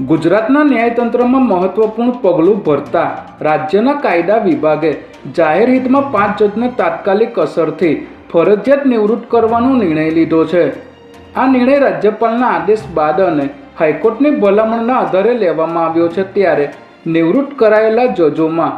ગુજરાતના ન્યાયતંત્રમાં મહત્વપૂર્ણ પગલું ભરતા રાજ્યના કાયદા વિભાગે જાહેર હિતમાં 5 જજને તાત્કાલિક અસરથી ફરજિયાત નિવૃત્ત કરવાનો નિર્ણય લીધો છે। આ નિર્ણય રાજ્યપાલના આદેશ બાદ અને હાઈકોર્ટની ભલામણના આધારે લેવામાં આવ્યો છે। ત્યારે નિવૃત્ત કરાયેલા જજોમાં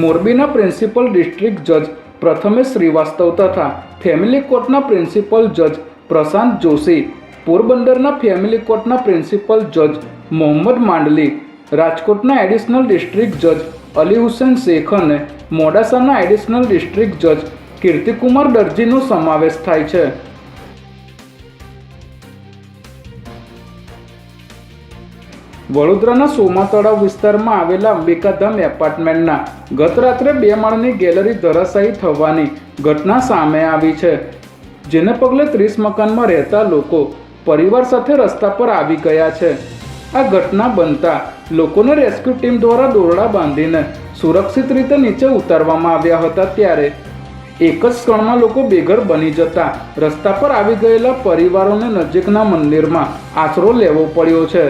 મોરબીના પ્રિન્સિપલ ડિસ્ટ્રિક્ટ જજ પ્રથમેશ શ્રીવાસ્તવ તથા ફેમિલી કોર્ટના પ્રિન્સિપલ જજ પ્રશાંત જોશી, પોરબંદરના ફેમિલી કોર્ટના પ્રિન્સિપલ જજ મોહમ્મદ માંડલી, રાજકોટના એડિશનલ ડિસ્ટ્રિક્ટ જજ અલી હુસેન શેખ અને મોડાસાના એડિશનલ ડિસ્ટ્રિક્ટ જજ કીર્તિકુમાર દરજીનો સમાવેશ થાય છે। વડોદરાના સોમા તળાવ વિસ્તારમાં આવેલા અંબિકાધામ એપાર્ટમેન્ટના ગત રાત્રે 2 માળની ગેલેરી ધરાશાયી થવાની ઘટના સામે આવી છે, જેને પગલે 30 મકાનમાં રહેતા લોકો પરિવાર સાથે રસ્તા પર આવી ગયા છે। આ ઘટના બનતા લોકોને રેસ્ક્યુ ટીમ દ્વારા દોરડા બાંધીને સુરક્ષિત રીતે નીચે ઉતારવામાં આવ્યા હતા। ત્યારે એક જ ક્ષણમાં લોકો બેઘર બની જતા રસ્તા પર આવી ગયેલા પરિવારોને નજીકના મંદિરમાં આશરો લેવો પડ્યો છે।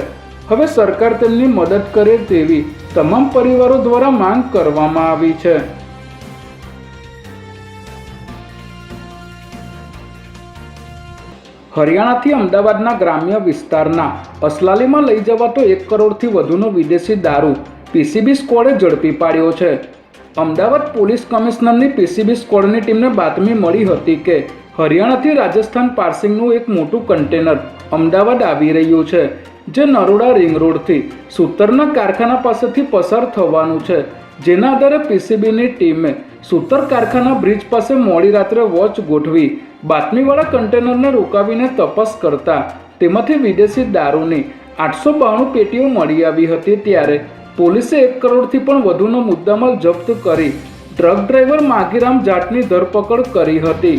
હવે સરકાર તેમની મદદ કરે તેવી તમામ પરિવારો દ્વારા માંગ કરવામાં આવી છે। હરિયાણાથી અમદાવાદના ગ્રામ્ય વિસ્તારના અસલાલીમાં લઈ જવાતો 1 કરોડથી વધુનો વિદેશી દારૂ પીસીબી સ્ક્વોડે ઝડપી પાડ્યો છે। અમદાવાદ પોલીસ કમિશનરની પીસીબી સ્ક્વોડની ટીમને બાતમી મળી હતી કે હરિયાણાથી રાજસ્થાન પાર્સિંગનું એક મોટું કન્ટેનર અમદાવાદ આવી રહ્યું છે, જે નરોડા રિંગ રોડથી સૂતરના કારખાના પાસેથી પસાર થવાનું છે। જેના આધારે પીસીબીની ટીમે સૂતર કારખાના બ્રિજ પાસે મોડી રાત્રે વોચ ગોઠવી બાતમીવાળા કન્ટેનરને રોકાવીને તપાસ કરતા તેમાંથી વિદેશી દારૂની 892 પેટીઓ મળી આવી હતી। ત્યારે પોલીસે 1 કરોડથી પણ વધુનો મુદ્દામાલ જપ્ત કરી ટ્રક ડ્રાઈવર માગીરામ જાટની ધરપકડ કરી હતી।